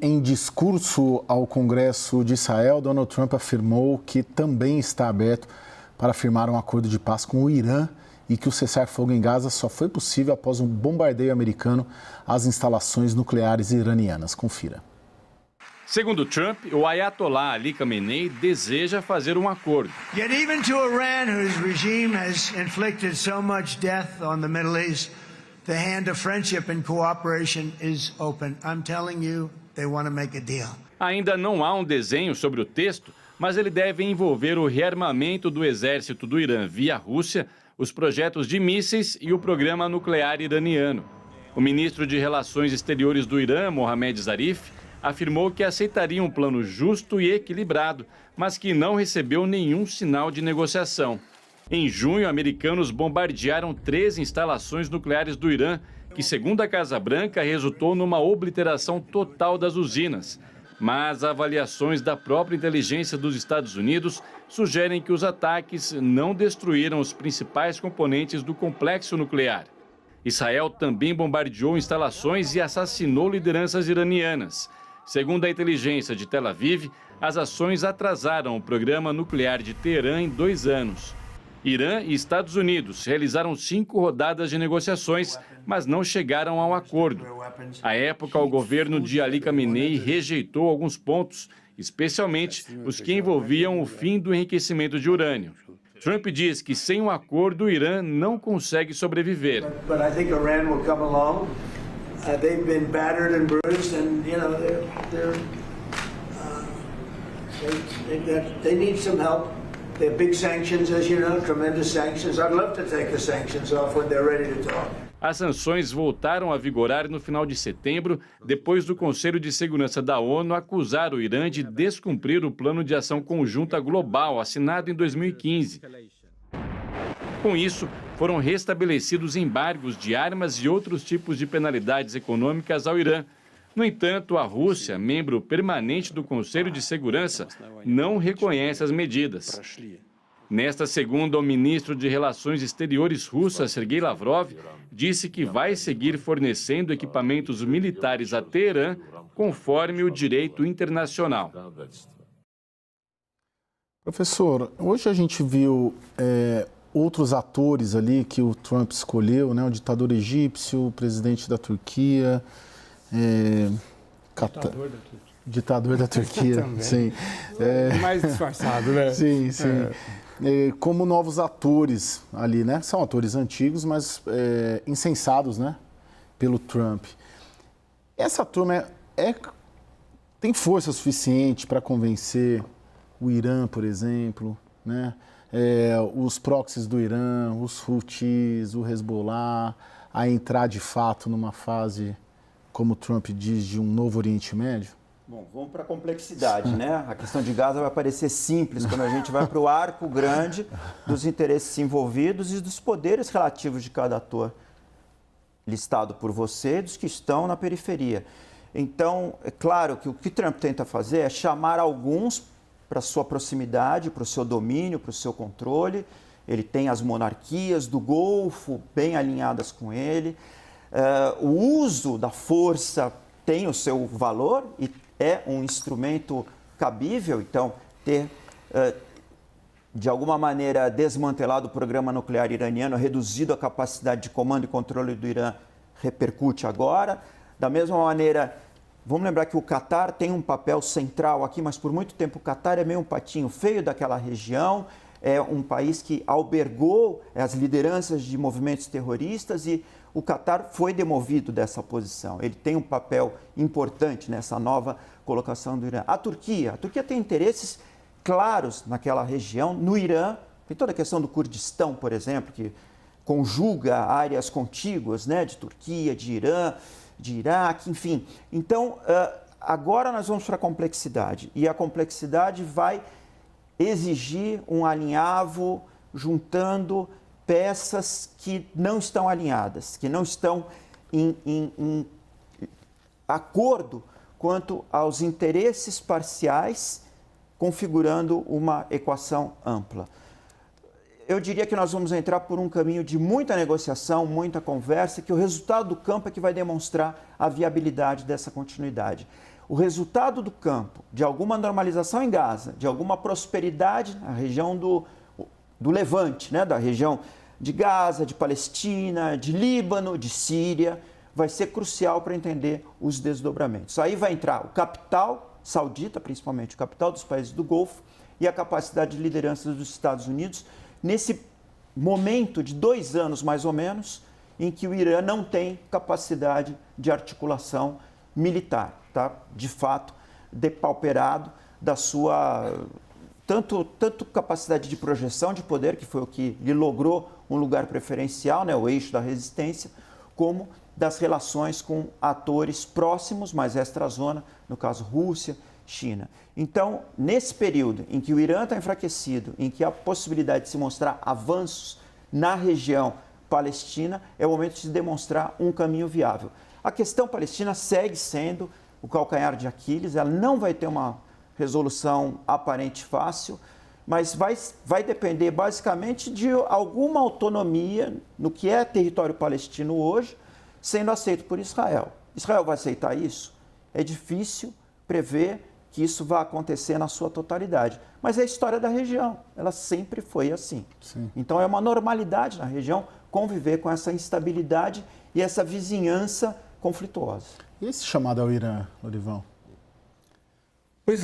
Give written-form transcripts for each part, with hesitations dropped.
em discurso ao Congresso de Israel, Donald Trump afirmou que também está aberto para firmar um acordo de paz com o Irã e que o cessar-fogo em Gaza só foi possível após um bombardeio americano às instalações nucleares iranianas. Confira. Segundo Trump, o Ayatollah Ali Khamenei deseja fazer um acordo. Yet even to Iran, whose regime has inflicted so much death on the Middle East, the hand of friendship and cooperation is open. I'm telling you, they want to make a deal. Ainda não há um desenho sobre o texto, mas ele deve envolver o rearmamento do exército do Irã via Rússia, os projetos de mísseis e o programa nuclear iraniano. O ministro de Relações Exteriores do Irã, Mohammad Zarif, afirmou que aceitaria um plano justo e equilibrado, mas que não recebeu nenhum sinal de negociação. Em junho, americanos bombardearam 13 instalações nucleares do Irã, que, segundo a Casa Branca, resultou numa obliteração total das usinas. Mas avaliações da própria inteligência dos Estados Unidos sugerem que os ataques não destruíram os principais componentes do complexo nuclear. Israel também bombardeou instalações e assassinou lideranças iranianas. Segundo a inteligência de Tel Aviv, as ações atrasaram o programa nuclear de Teherã em 2 anos. Irã e Estados Unidos realizaram 5 rodadas de negociações, mas não chegaram ao acordo. À época, o governo de Ali Khamenei rejeitou alguns pontos, especialmente os que envolviam o fim do enriquecimento de urânio. Trump diz que sem um acordo, o Irã não consegue sobreviver. They've been battered and bruised, and they need some help. They have big sanctions, as you know, tremendous sanctions. I'd love to take the sanctions off when they're ready to talk. As sanções voltaram a vigorar no final de setembro, depois do Conselho de Segurança da ONU acusar o Irã de descumprir o Plano de Ação Conjunta Global, assinado em 2015. Com isso, foram restabelecidos embargos de armas e outros tipos de penalidades econômicas ao Irã. No entanto, a Rússia, membro permanente do Conselho de Segurança, não reconhece as medidas. Nesta segunda, o ministro de Relações Exteriores russo, Sergei Lavrov, disse que vai seguir fornecendo equipamentos militares a Teherã conforme o direito internacional. Professor, hoje a gente viu outros atores ali que o Trump escolheu, né? O ditador egípcio, o presidente da Turquia, ditador da Turquia, sim. Mais disfarçado, né? Sim, sim. Como novos atores ali, né? São atores antigos, mas incensados, né? Pelo Trump. Essa turma tem força suficiente para convencer o Irã, por exemplo, né? Os proxies do Irã, os Houthis, o Hezbollah, a entrar de fato numa fase, como Trump diz, de um novo Oriente Médio? Bom, vamos para a complexidade, né? A questão de Gaza vai parecer simples quando a gente vai para o arco grande dos interesses envolvidos e dos poderes relativos de cada ator, listado por você e dos que estão na periferia. Então, é claro que o que Trump tenta fazer é chamar alguns para a sua proximidade, para o seu domínio, para o seu controle. Ele tem as monarquias do Golfo bem alinhadas com ele. O uso da força tem o seu valor e é um instrumento cabível. Então, ter, de alguma maneira, desmantelado o programa nuclear iraniano, reduzido a capacidade de comando e controle do Irã, repercute agora. Da mesma maneira, vamos lembrar que o Catar tem um papel central aqui, mas por muito tempo o Catar é meio um patinho feio daquela região, é um país que albergou as lideranças de movimentos terroristas e o Catar foi demovido dessa posição. Ele tem um papel importante nessa nova colocação do Irã. A Turquia tem interesses claros naquela região, no Irã, tem toda a questão do Kurdistão, por exemplo, que conjuga áreas contíguas, né, de Turquia, de Irã, de Iraque, enfim. Então, agora nós vamos para a complexidade. E a complexidade vai exigir um alinhavo juntando peças que não estão alinhadas, que não estão em acordo quanto aos interesses parciais, configurando uma equação ampla. Eu diria que nós vamos entrar por um caminho de muita negociação, muita conversa, que o resultado do campo é que vai demonstrar a viabilidade dessa continuidade. o resultado do campo, de alguma normalização em Gaza, de alguma prosperidade na região do Levante, né? Da região de Gaza, de Palestina, de Líbano, de Síria, vai ser crucial para entender os desdobramentos. Aí vai entrar o capital saudita, principalmente o capital dos países do Golfo, e a capacidade de liderança dos Estados Unidos nesse momento de 2 anos, mais ou menos, em que o Irã não tem capacidade de articulação militar, tá? De fato, depauperado da sua tanto capacidade de projeção de poder, que foi o que lhe logrou um lugar preferencial, né, o eixo da resistência, como das relações com atores próximos, mais extra-zona, no caso Rússia, China. Então, nesse período em que o Irã está enfraquecido, em que há possibilidade de se mostrar avanços na região palestina, é o momento de se demonstrar um caminho viável. A questão palestina segue sendo o calcanhar de Aquiles, ela não vai ter uma resolução aparente fácil, mas vai depender basicamente de alguma autonomia no que é território palestino hoje, sendo aceito por Israel. Israel vai aceitar isso? É difícil prever que isso vai acontecer na sua totalidade. Mas é a história da região, ela sempre foi assim. Sim. Então é uma normalidade na região conviver com essa instabilidade e essa vizinhança conflituosa. E esse chamado ao Irã, Lorivão? Pois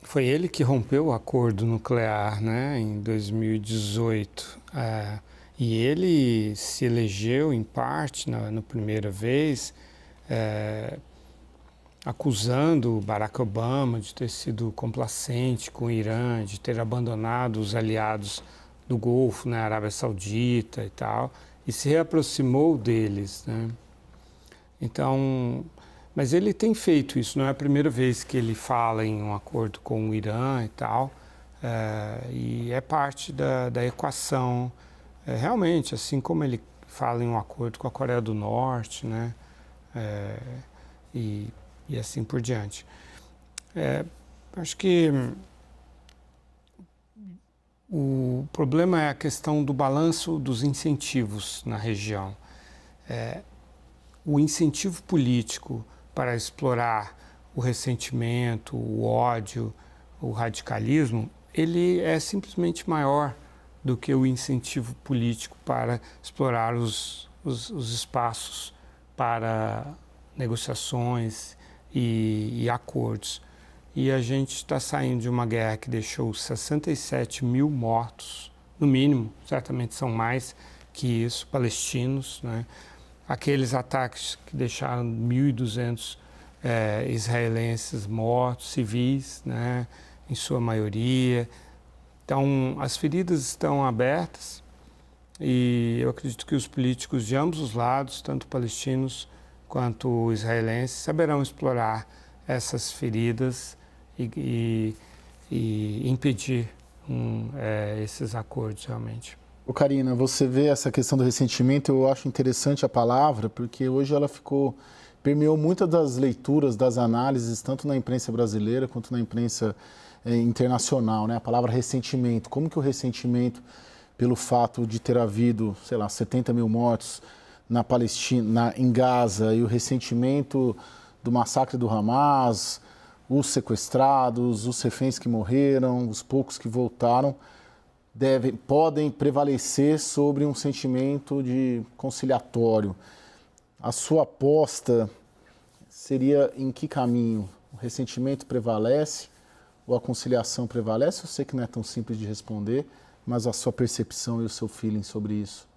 foi ele que rompeu o acordo nuclear, né, em 2018. E ele se elegeu, em parte, na primeira vez, acusando Barack Obama de ter sido complacente com o Irã, de ter abandonado os aliados do Golfo, né, Arábia Saudita e tal, e se reaproximou deles, né? Então, mas ele tem feito isso, não é a primeira vez que ele fala em um acordo com o Irã e tal, e é parte da equação. Realmente, assim como ele fala em um acordo com a Coreia do Norte, né, e assim por diante. Acho que o problema é a questão do balanço dos incentivos na região. O incentivo político para explorar o ressentimento, o ódio, o radicalismo, ele é simplesmente maior do que o incentivo político para explorar os espaços para negociações e acordos. E a gente está saindo de uma guerra que deixou 67 mil mortos, no mínimo, certamente são mais que isso, palestinos, né? Aqueles ataques que deixaram 1.200 israelenses mortos, civis, né? Em sua maioria. Então, as feridas estão abertas e eu acredito que os políticos de ambos os lados, tanto palestinos quanto israelenses, saberão explorar essas feridas e impedir esses acordos realmente. Ô Karina, você vê essa questão do ressentimento, eu acho interessante a palavra, porque hoje ela permeou muitas das leituras, das análises, tanto na imprensa brasileira quanto na imprensa internacional, né? A palavra ressentimento. Como que o ressentimento, pelo fato de ter havido, sei lá, 70 mil mortos na Palestina, em Gaza, e o ressentimento do massacre do Hamas, os sequestrados, os reféns que morreram, os poucos que voltaram, podem prevalecer sobre um sentimento de conciliatório. A sua aposta seria em que caminho? O ressentimento prevalece ou a conciliação prevalece? Eu sei que não é tão simples de responder, mas a sua percepção e o seu feeling sobre isso.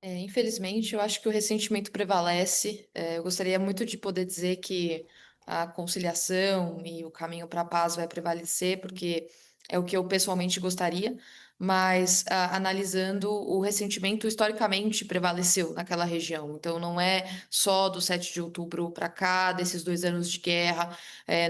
Infelizmente, eu acho que o ressentimento prevalece. Eu gostaria muito de poder dizer que a conciliação e o caminho para a paz vai prevalecer, porque é o que eu pessoalmente gostaria, mas analisando o ressentimento historicamente prevaleceu naquela região. Então, não é só do 7 de outubro para cá, desses 2 anos de guerra.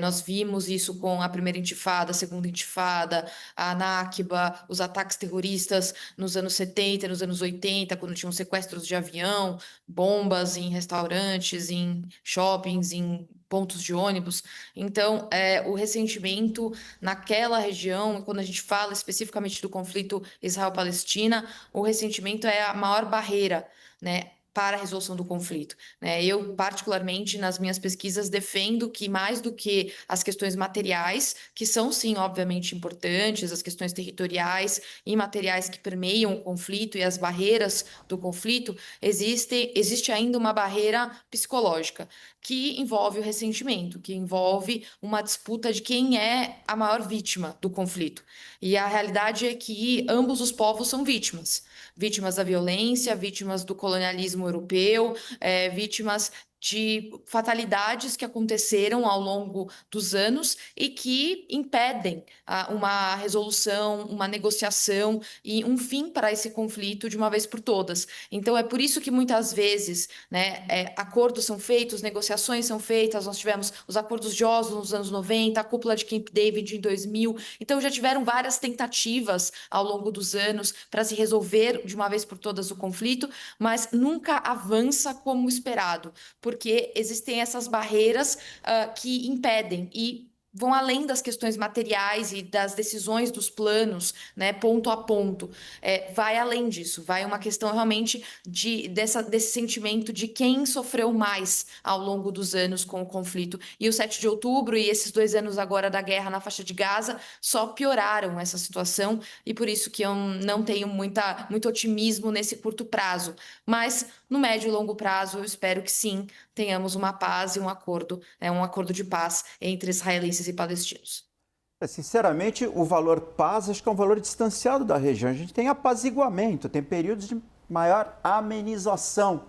Nós vimos isso com a primeira intifada, a segunda intifada, a Nakba, os ataques terroristas nos anos 70, nos anos 80, quando tinham sequestros de avião, bombas em restaurantes, em shoppings, em pontos de ônibus. Então, o ressentimento naquela região, quando a gente fala especificamente do conflito Israel-Palestina, o ressentimento é a maior barreira, né? para a resolução do conflito, né? Eu, particularmente, nas minhas pesquisas, defendo que mais do que as questões materiais, que são, sim, obviamente importantes, as questões territoriais e materiais que permeiam o conflito e as barreiras do conflito, existe ainda uma barreira psicológica, que envolve o ressentimento, que envolve uma disputa de quem é a maior vítima do conflito. E a realidade é que ambos os povos são vítimas. Vítimas da violência, vítimas do colonialismo europeu, vítimas de fatalidades que aconteceram ao longo dos anos e que impedem uma resolução, uma negociação e um fim para esse conflito de uma vez por todas. Então, é por isso que muitas vezes, né, acordos são feitos, negociações são feitas. Nós tivemos os acordos de Oslo nos anos 90, a cúpula de Camp David em 2000. Então, já tiveram várias tentativas ao longo dos anos para se resolver de uma vez por todas o conflito, mas nunca avança como esperado, porque existem essas barreiras que impedem e vão além das questões materiais e das decisões dos planos, né, ponto a ponto. Vai além disso, vai uma questão realmente desse sentimento de quem sofreu mais ao longo dos anos com o conflito. E o 7 de outubro e esses 2 anos agora da guerra na faixa de Gaza só pioraram essa situação, e por isso que eu não tenho muito otimismo nesse curto prazo. Mas no médio e longo prazo, eu espero que sim, tenhamos uma paz e um acordo de paz entre israelenses e palestinos. Sinceramente, o valor paz acho que é um valor distanciado da região. A gente tem apaziguamento, tem períodos de maior amenização,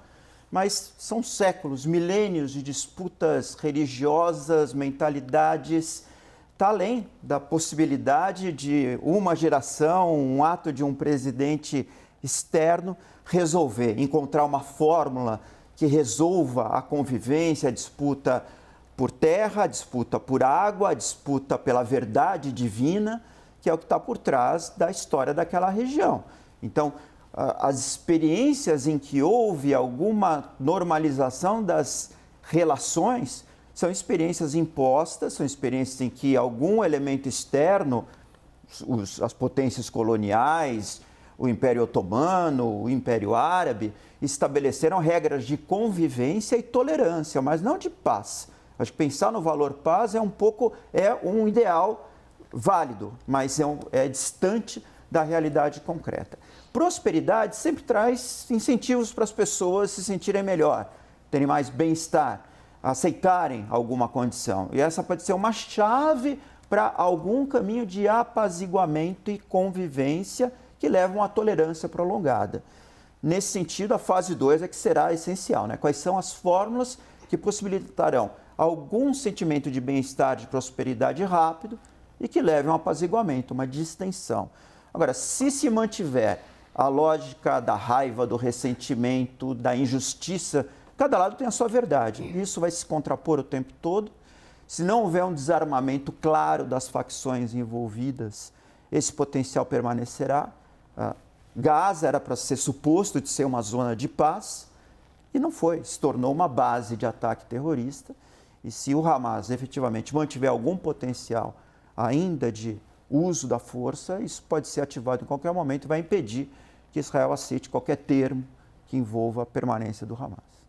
mas são séculos, milênios de disputas religiosas, mentalidades. Está além da possibilidade de uma geração, um ato de um presidente externo resolver, encontrar uma fórmula que resolva a convivência, a disputa por terra, a disputa por água, a disputa pela verdade divina, que é o que está por trás da história daquela região. Então, as experiências em que houve alguma normalização das relações são experiências impostas, são experiências em que algum elemento externo, as potências coloniais, o Império Otomano, o Império Árabe, estabeleceram regras de convivência e tolerância, mas não de paz. Acho que pensar no valor paz é um ideal válido, mas é distante da realidade concreta. Prosperidade sempre traz incentivos para as pessoas se sentirem melhor, terem mais bem-estar, aceitarem alguma condição. E essa pode ser uma chave para algum caminho de apaziguamento e convivência que levam à tolerância prolongada. Nesse sentido, a fase 2 é que será essencial, né? Quais são as fórmulas que possibilitarão algum sentimento de bem-estar, de prosperidade rápido e que levem a um apaziguamento, uma distensão. Agora, se mantiver a lógica da raiva, do ressentimento, da injustiça, cada lado tem a sua verdade. Isso vai se contrapor o tempo todo. Se não houver um desarmamento claro das facções envolvidas, esse potencial permanecerá. Gaza era para ser suposto de ser uma zona de paz e não foi, se tornou uma base de ataque terrorista. E se o Hamas efetivamente mantiver algum potencial ainda de uso da força, isso pode ser ativado em qualquer momento e vai impedir que Israel aceite qualquer termo que envolva a permanência do Hamas.